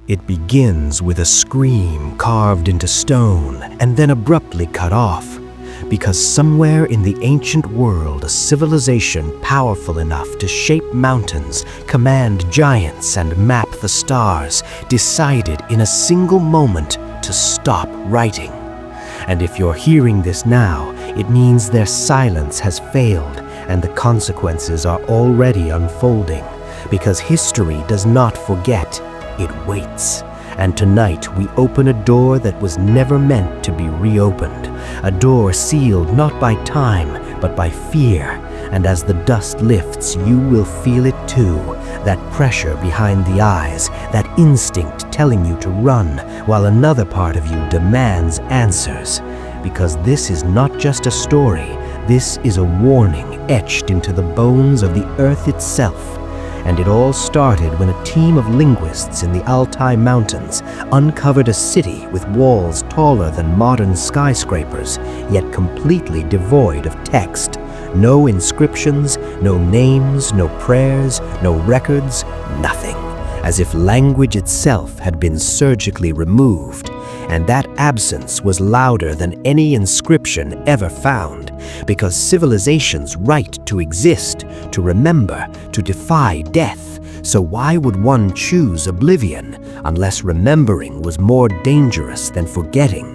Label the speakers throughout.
Speaker 1: It begins with a scream carved into stone and then abruptly cut off, because somewhere in the ancient world a civilization powerful enough to shape mountains, command giants, and map the stars decided in a single moment to stop writing. And if you're hearing this now, it means their silence has failed and the consequences are already unfolding, because history does not forget, it waits. And tonight we open a door that was never meant to be reopened, a door sealed not by time, but by fear. And as the dust lifts, you will feel it too, that pressure behind the eyes, that instinct telling you to run, while another part of you demands answers. Because this is not just a story, this is a warning etched into the bones of the earth itself. And it all started when a team of linguists in the Altai Mountains uncovered a city with walls taller than modern skyscrapers, yet completely devoid of text. No inscriptions, no names, no prayers, no records, nothing. As if language itself had been surgically removed. And that absence was louder than any inscription ever found, because civilization's right to exist, to remember, to defy death. So why would one choose oblivion, unless remembering was more dangerous than forgetting?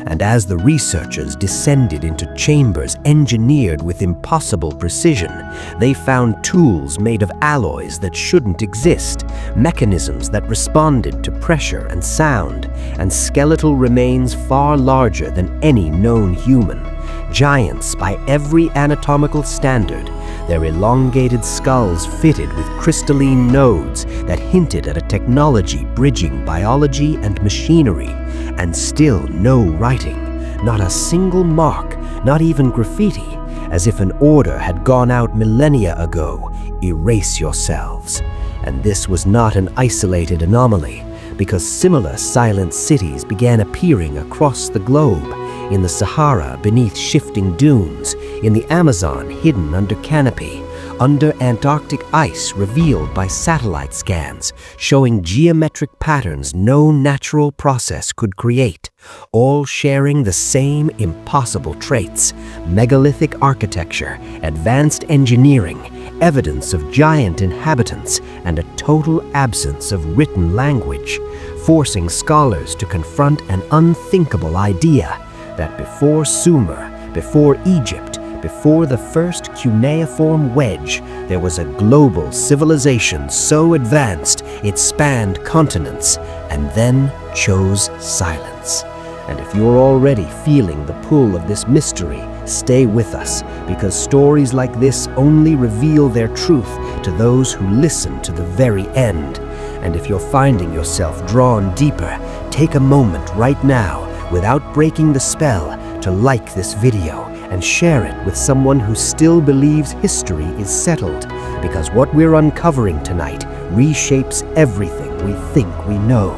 Speaker 1: And as the researchers descended into chambers engineered with impossible precision, they found tools made of alloys that shouldn't exist, mechanisms that responded to pressure and sound, and skeletal remains far larger than any known human. Giants by every anatomical standard, their elongated skulls fitted with crystalline nodes that hinted at a technology bridging biology and machinery, and still no writing, not a single mark, not even graffiti, as if an order had gone out millennia ago, erase yourselves. And this was not an isolated anomaly, because similar silent cities began appearing across the globe, in the Sahara beneath shifting dunes, in the Amazon hidden under canopy, under Antarctic ice revealed by satellite scans, showing geometric patterns no natural process could create, all sharing the same impossible traits: megalithic architecture, advanced engineering, evidence of giant inhabitants, and a total absence of written language, forcing scholars to confront an unthinkable idea that before Sumer, before Egypt, before the first cuneiform wedge, there was a global civilization so advanced it spanned continents and then chose silence. And if you're already feeling the pull of this mystery, stay with us, because stories like this only reveal their truth to those who listen to the very end. And if you're finding yourself drawn deeper, take a moment right now, without breaking the spell, to like this video and share it with someone who still believes history is settled, because what we're uncovering tonight reshapes everything we think we know.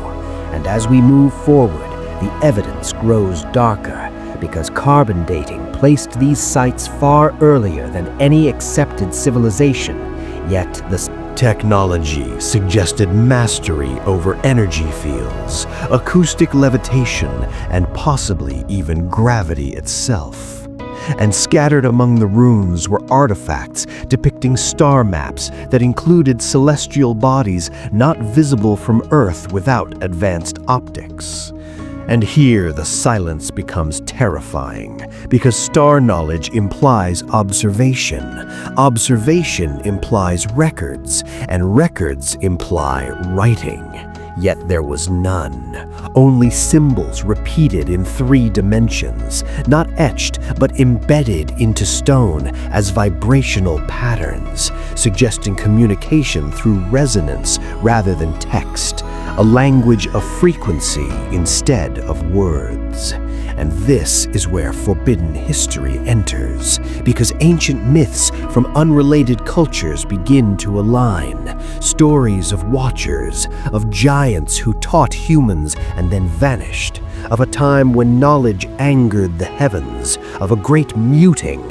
Speaker 1: And as we move forward, the evidence grows darker, because carbon dating placed these sites far earlier than any accepted civilization, yet the technology suggested mastery over energy fields, acoustic levitation, and possibly even gravity itself. And scattered among the ruins were artifacts depicting star maps that included celestial bodies not visible from Earth without advanced optics. And here the silence becomes terrifying, because star knowledge implies observation. Observation implies records, and records imply writing. Yet there was none, only symbols repeated in 3 dimensions, not etched but embedded into stone as vibrational patterns, suggesting communication through resonance rather than text, a language of frequency instead of words. And this is where forbidden history enters, because ancient myths from unrelated cultures begin to align. Stories of watchers, of giants who taught humans and then vanished, of a time when knowledge angered the heavens, of a great muting,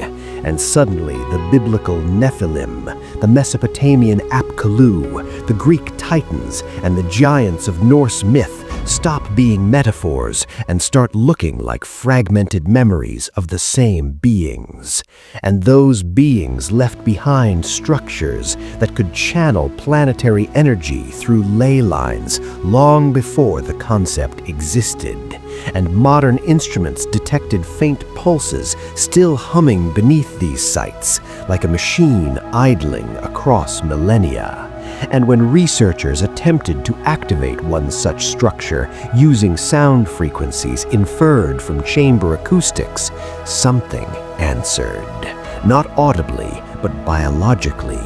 Speaker 1: and suddenly the biblical Nephilim, the Mesopotamian Apkallu, the Greek Titans, and the giants of Norse myth stop being metaphors and start looking like fragmented memories of the same beings. And those beings left behind structures that could channel planetary energy through ley lines long before the concept existed. And modern instruments detected faint pulses still humming beneath these sites, like a machine idling across millennia. And when researchers attempted to activate one such structure using sound frequencies inferred from chamber acoustics, something answered. Not audibly, but biologically,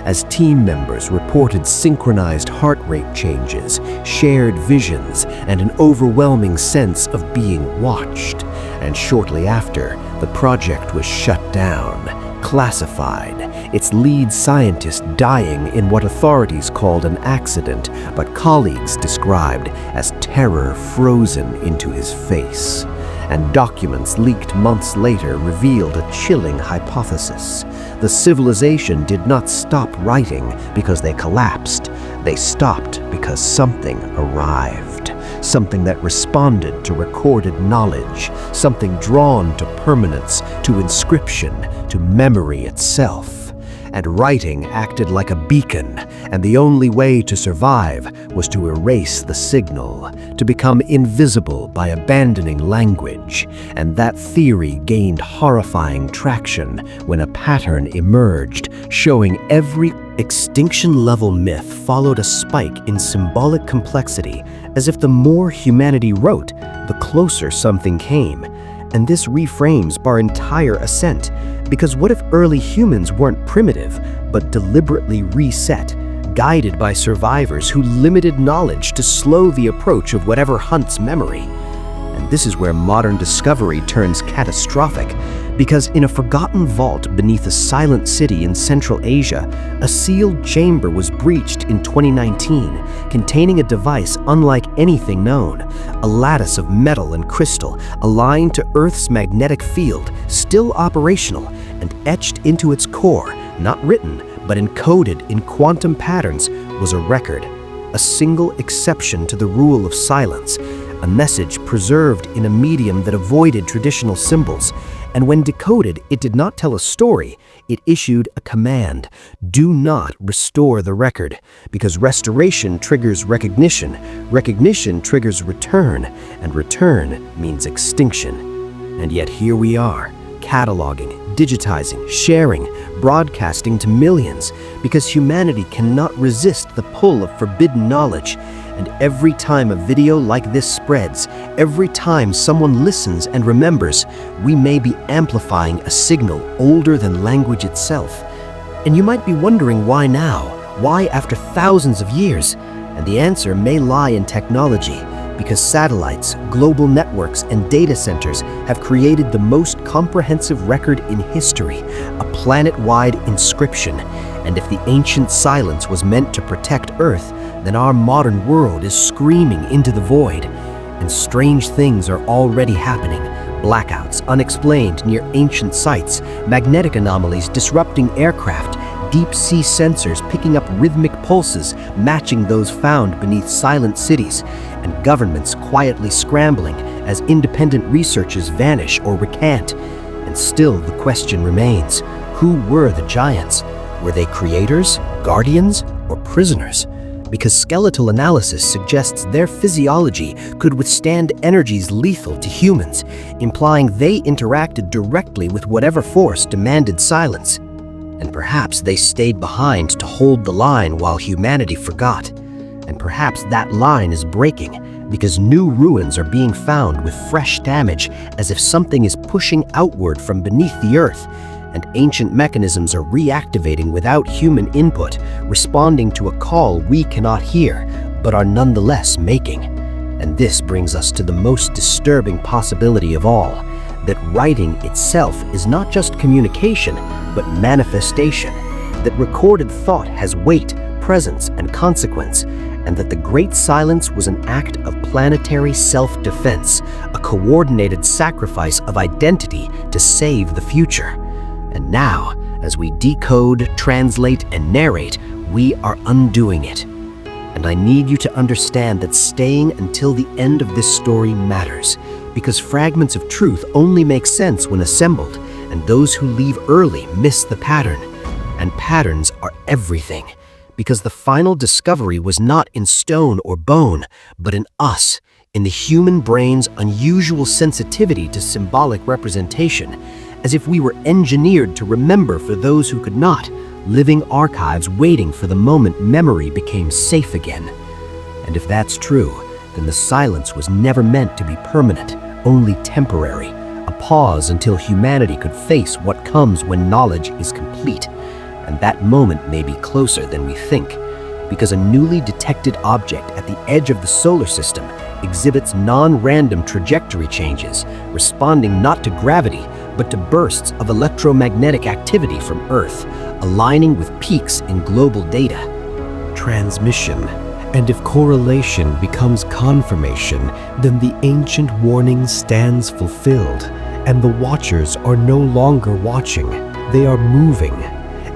Speaker 1: as team members reported synchronized heart rate changes, shared visions, and an overwhelming sense of being watched. And shortly after, the project was shut down, classified, its lead scientist dying in what authorities called an accident, but colleagues described as terror frozen into his face. And documents leaked months later revealed a chilling hypothesis. The civilization did not stop writing because they collapsed. They stopped because something arrived. Something that responded to recorded knowledge. Something drawn to permanence, to inscription, to memory itself. And writing acted like a beacon, and the only way to survive was to erase the signal, to become invisible by abandoning language. And that theory gained horrifying traction when a pattern emerged, showing every extinction-level myth followed a spike in symbolic complexity, as if the more humanity wrote, the closer something came. And this reframes our entire ascent, because what if early humans weren't primitive, but deliberately reset, guided by survivors who limited knowledge to slow the approach of whatever hunts memory? And this is where modern discovery turns catastrophic, because in a forgotten vault beneath a silent city in Central Asia, a sealed chamber was breached in 2019, containing a device unlike anything known, a lattice of metal and crystal aligned to Earth's magnetic field, still operational, and etched into its core, not written, but encoded in quantum patterns, was a record, a single exception to the rule of silence, a message preserved in a medium that avoided traditional symbols. And when decoded, it did not tell a story, it issued a command. Do not restore the record, because restoration triggers recognition, recognition triggers return, and return means extinction. And yet here we are, cataloging, digitizing, sharing, broadcasting to millions, because humanity cannot resist the pull of forbidden knowledge. And every time a video like this spreads, every time someone listens and remembers, we may be amplifying a signal older than language itself. And you might be wondering why now? Why after thousands of years? And the answer may lie in technology, because satellites, global networks, and data centers have created the most comprehensive record in history, a planet-wide inscription. And if the ancient silence was meant to protect Earth, then our modern world is screaming into the void. And strange things are already happening. Blackouts unexplained near ancient sites, magnetic anomalies disrupting aircraft, deep-sea sensors picking up rhythmic pulses matching those found beneath silent cities, and governments quietly scrambling as independent researchers vanish or recant. And still the question remains, who were the giants? Were they creators, guardians, or prisoners? Because skeletal analysis suggests their physiology could withstand energies lethal to humans, implying they interacted directly with whatever force demanded silence. And perhaps they stayed behind to hold the line while humanity forgot. And perhaps that line is breaking, because new ruins are being found with fresh damage, as if something is pushing outward from beneath the earth. And ancient mechanisms are reactivating without human input, responding to a call we cannot hear, but are nonetheless making. And this brings us to the most disturbing possibility of all, that writing itself is not just communication, but manifestation, that recorded thought has weight, presence, and consequence, and that the Great Silence was an act of planetary self-defense, a coordinated sacrifice of identity to save the future. And now, as we decode, translate, and narrate, we are undoing it. And I need you to understand that staying until the end of this story matters, because fragments of truth only make sense when assembled, and those who leave early miss the pattern. And patterns are everything, because the final discovery was not in stone or bone, but in us, in the human brain's unusual sensitivity to symbolic representation, as if we were engineered to remember for those who could not, living archives waiting for the moment memory became safe again. And if that's true, then the silence was never meant to be permanent, only temporary, a pause until humanity could face what comes when knowledge is complete. And that moment may be closer than we think, because a newly detected object at the edge of the solar system exhibits non-random trajectory changes, responding not to gravity, but to bursts of electromagnetic activity from Earth, aligning with peaks in global data. Transmission. And if correlation becomes confirmation, then the ancient warning stands fulfilled, and the watchers are no longer watching, they are moving.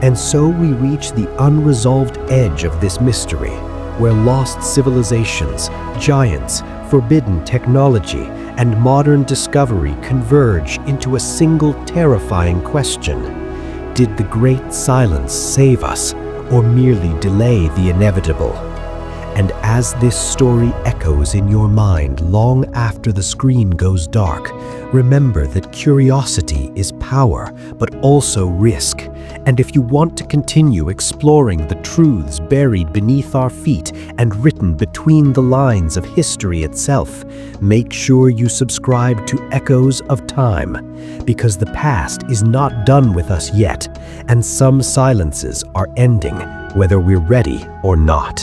Speaker 1: And so we reach the unresolved edge of this mystery, where lost civilizations, giants, forbidden technology, and modern discovery converge into a single terrifying question. Did the great silence save us, or merely delay the inevitable? And as this story echoes in your mind long after the screen goes dark, remember that curiosity is power, but also risk. And if you want to continue exploring the truths buried beneath our feet and written between the lines of history itself, make sure you subscribe to Echoes of Time, because the past is not done with us yet, and some silences are ending, whether we're ready or not.